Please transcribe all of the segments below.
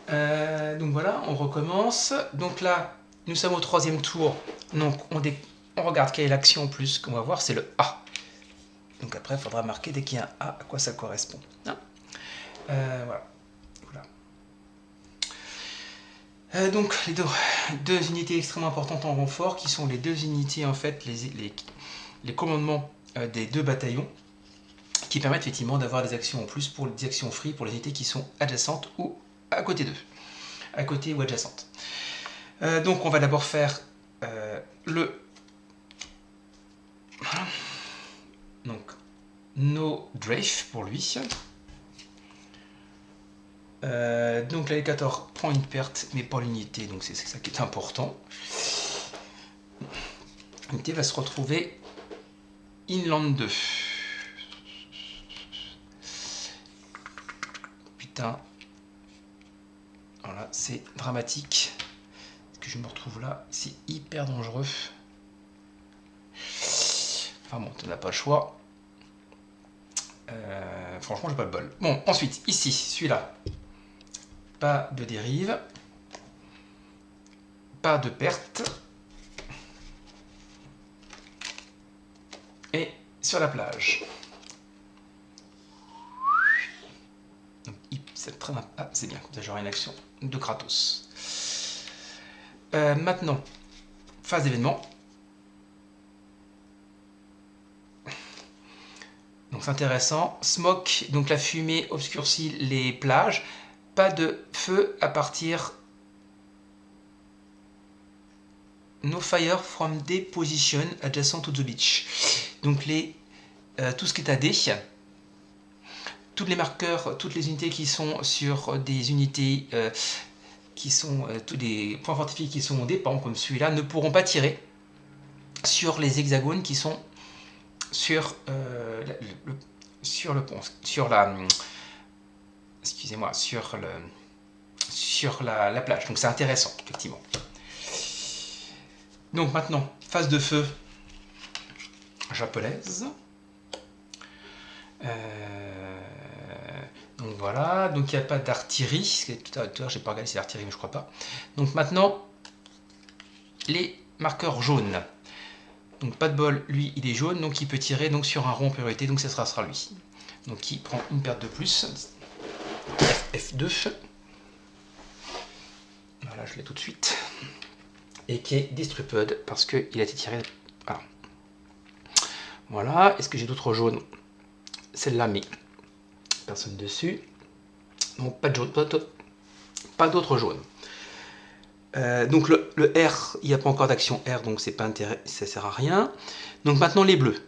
Donc voilà, on recommence. Donc là, nous sommes au 3e tour. Donc on regarde quelle est l'action en plus qu'on va voir, c'est le A. Donc après, il faudra marquer dès qu'il y a un A à quoi ça correspond. Hein, voilà. Donc les deux unités extrêmement importantes en renfort, qui sont les deux unités, en fait, les commandements des 2 bataillons, qui permettent effectivement d'avoir des actions en plus pour des actions free pour les unités qui sont adjacentes ou à côté d'eux. À côté ou adjacentes. Donc on va d'abord faire donc no drafe pour lui. Donc l'alligator prend une perte, mais pas l'unité, donc c'est ça qui est important. L'unité va se retrouver inland 2. Putain. Voilà, c'est dramatique. Parce que je me retrouve là, c'est hyper dangereux. Enfin bon, tu n'as pas le choix. Franchement, j'ai pas le bol. Bon, ensuite, ici, celui-là. Pas de dérive. Pas de perte. Et sur la plage. Donc, c'est très... Ah, c'est bien, comme ça j'aurai une action de Kratos. Maintenant, phase d'événement. Donc c'est intéressant. Smoke, donc la fumée obscurcit les plages. Pas de feu à partir. No fire from the position adjacent to the beach. Donc tout ce qui est AD, tous les marqueurs, toutes les unités qui sont sur des unités qui sont tous des points fortifiés qui sont au dépens comme celui-là ne pourront pas tirer sur les hexagones qui sont sur le pont, sur la excusez-moi, sur la plage. Donc c'est intéressant, effectivement. Donc maintenant, phase de feu japonaise. Donc voilà, donc il n'y a pas d'artillerie. Tout à l'heure, j'ai pas regardé si c'est l'artillerie, mais je crois pas. Donc maintenant, les marqueurs jaunes. Donc pas de bol, lui il est jaune, donc il peut tirer donc sur un rond en priorité, donc ça sera lui. Donc il prend une perte de plus. F2. Voilà, je l'ai tout de suite. Et qui est distributed parce qu'il a été tiré. Voilà. Est-ce que j'ai d'autres jaunes? Celle-là, mais personne dessus. Donc pas de jaune, pas d'autres jaunes. Donc le R, il n'y a pas encore d'action R, donc c'est pas intéressant, ça sert à rien. Donc maintenant les bleus.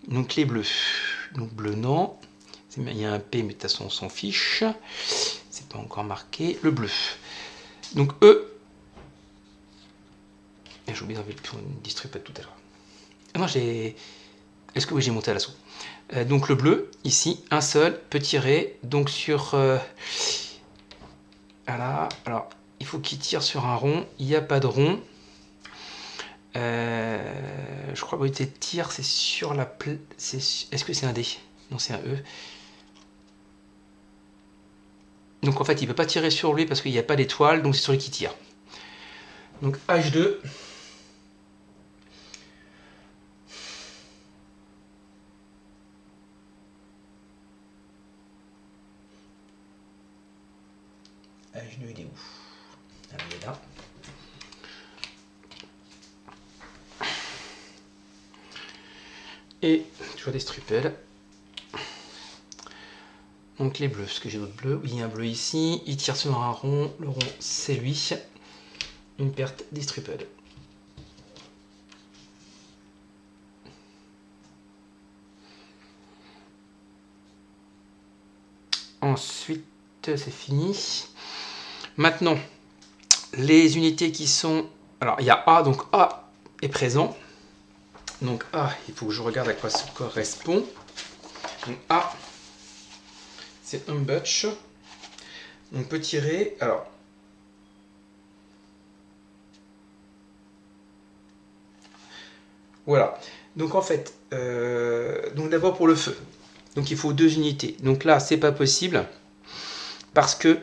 Donc les bleus. Donc bleu non. Il y a un P, mais de toute façon on s'en fiche. C'est pas encore marqué. Le bleu. Donc eux. J'ai oublié d'enlever le distribut tout à l'heure. Ah non, j'ai. Est-ce que oui, j'ai monté à l'assaut. Donc le bleu, ici, un seul, peut tirer. Donc sur. Voilà. Alors, il faut qu'il tire sur un rond. Il n'y a pas de rond. Je crois que le tir, c'est sur la. Est-ce que c'est un D? Non, c'est un E. Donc en fait, il ne peut pas tirer sur lui parce qu'il n'y a pas d'étoile, donc c'est sur lui qui tire. Donc H2. H2, il est où? Ah, il est là. Et toujours des strupels. Donc les bleus, est-ce que j'ai d'autres bleus? Oui, il y a un bleu ici. Il tire sur un rond. Le rond, c'est lui. Une perte distrupel. Ensuite, c'est fini. Maintenant, les unités qui sont... Alors, il y a A, donc A est présent. Donc A, il faut que je regarde à quoi ça correspond. Donc A, c'est un butch. On peut tirer... Alors... Voilà. Donc en fait, donc d'abord pour le feu. Donc il faut 2 unités. Donc là, c'est pas possible. Parce que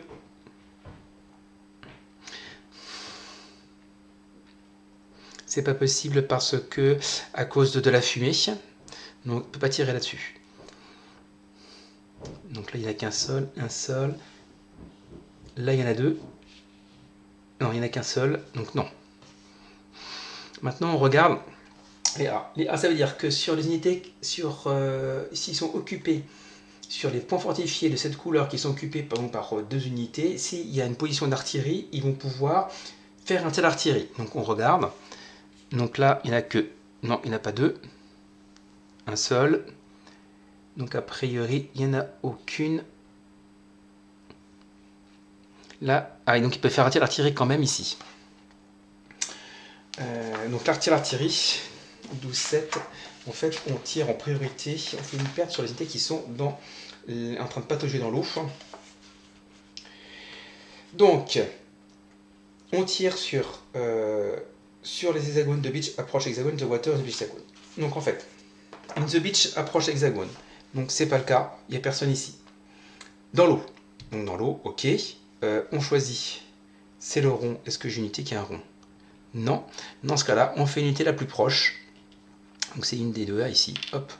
c'est pas possible parce que, à cause de la fumée, donc on ne peut pas tirer là-dessus. Donc là, il n'y en a qu'un seul, un seul. Là, il y en a deux. Non, il n'y en a qu'un seul, donc non. Maintenant, on regarde les A. Les A, ça veut dire que sur les unités, s'ils sont occupés sur les points fortifiés de cette couleur qui sont occupés par 2 unités, s'il y a une position d'artillerie, ils vont pouvoir faire un tir d'artillerie. Donc on regarde. Donc là, il n'y en a que... Non, il n'y en a pas deux. Un seul. Donc a priori, il n'y en a aucune. Là, ah, et donc il peut faire un tir d'artillerie quand même ici. Donc l'artillerie, 12-7, en fait on tire en priorité, on fait une perte sur les unités qui sont en train de patauger dans l'eau. Donc on tire sur les hexagones de beach approche hexagone, the water, the beach hexagone. Donc en fait, in the beach approche hexagone. Donc c'est pas le cas, il n'y a personne ici. Dans l'eau. Donc dans l'eau, ok. On choisit, c'est le rond, est-ce que j'ai une unité qui a un rond? Non. Dans ce cas-là, on fait l'unité la plus proche. Donc c'est une des deux A ici. Hop.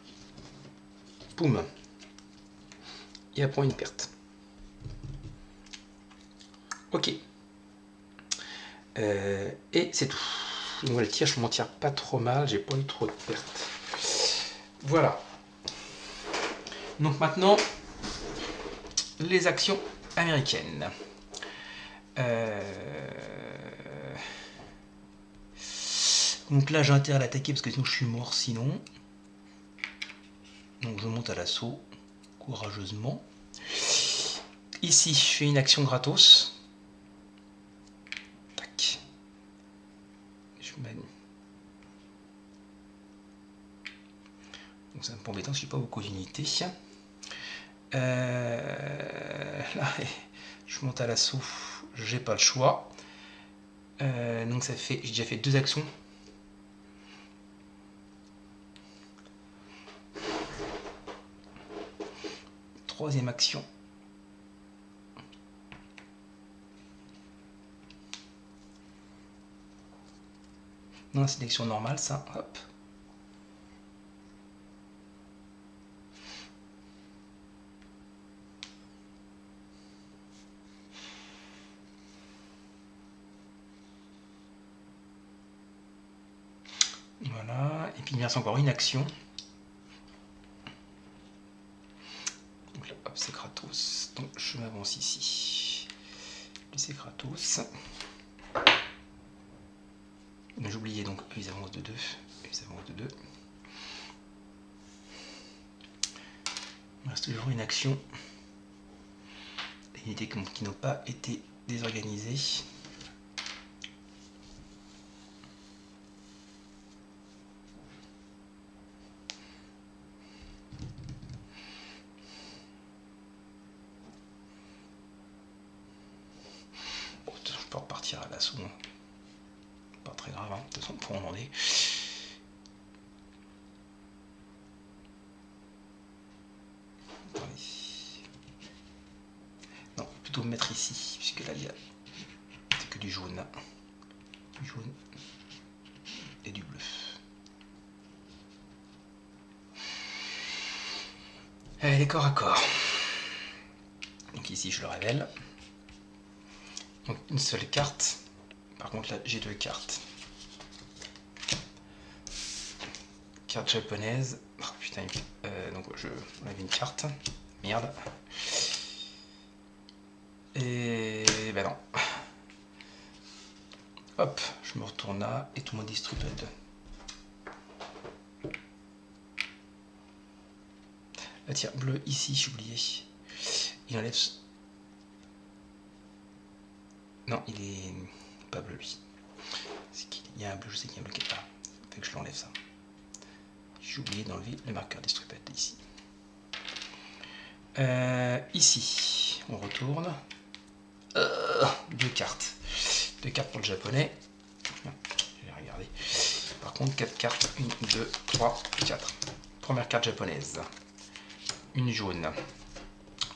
Poum. Et elle prend une perte. Ok. Et c'est tout. Donc le tir, je m'en tire pas trop mal. J'ai pas eu trop de pertes. Voilà. Donc maintenant, les actions américaines. Donc là, j'ai intérêt à l'attaquer parce que sinon je suis mort sinon. Donc je monte à l'assaut courageusement. Ici, je fais une action gratos. Tac. Je mène. Donc c'est un peu embêtant, je suis pas beaucoup d'unités. Là, je monte à l'assaut, j'ai pas le choix. Donc ça fait, j'ai déjà fait 2 actions. Troisième action. Non, c'est une action normale, ça. Hop. Voilà. Et puis il me reste encore une action. Donc là, hop, c'est gratos. Donc je m'avance ici. C'est gratos. J'oubliais donc, eux ils avancent de 2. Ils avancent de 2. Il me reste toujours une action. Des unités qui n'ont pas été désorganisées. Bon, je peux repartir à l'assaut. Pas très grave, hein. De toute façon, pour en demander. Non, plutôt me mettre ici, puisque là il y a c'est que du jaune. Du jaune et du bleu. Les corps à corps. Donc ici je le révèle. Donc une seule carte. Par contre là j'ai 2 cartes. Carte japonaise. Oh putain, donc on avait une carte. Merde. Et ben non. Hop, je me retourne là et tout le monde distributed. Ah tiens, bleu ici, j'ai oublié. Il enlève. Non, il est pas bleu lui. Il y a un bleu, je sais qu'il y a un bleu quelque part. Fait que je l'enlève ça. J'ai oublié d'enlever le marqueur distributed ici. Ici, on retourne. 2 cartes. 2 cartes pour le japonais. Je vais regarder. Par contre, 4 cartes. 1, 2, 3, 4. Première carte japonaise. Une jaune.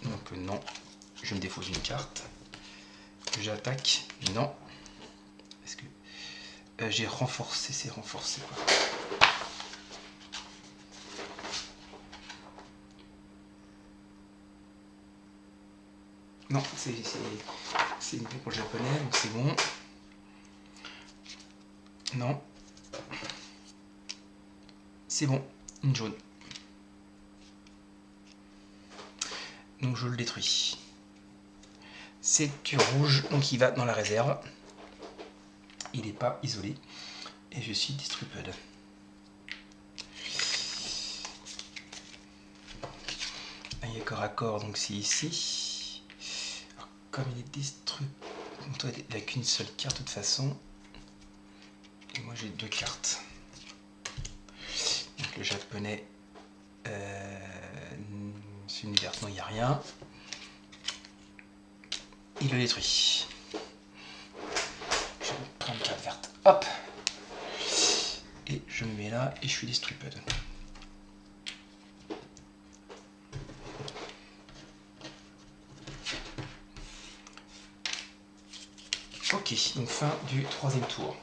Donc non. Je me défausse une carte. J'attaque. Non. Est-ce que... J'ai renforcé, c'est renforcé quoi. Non, c'est une pour le japonais, donc c'est bon. Non. C'est bon, une jaune. Donc je le détruis. C'est du rouge, donc il va dans la réserve. Il n'est pas isolé. Et je suis distributed. Il y a corps à corps, donc c'est ici. Alors, comme il est distribué, il n'a qu'une seule carte de toute façon. Et moi j'ai 2 cartes. Donc le japonais, c'est une verte, non il n'y a rien. Il le détruit. Je vais prendre une carte verte. Hop. Et je me mets là et je suis distributed. Ok, donc fin du 3e tour.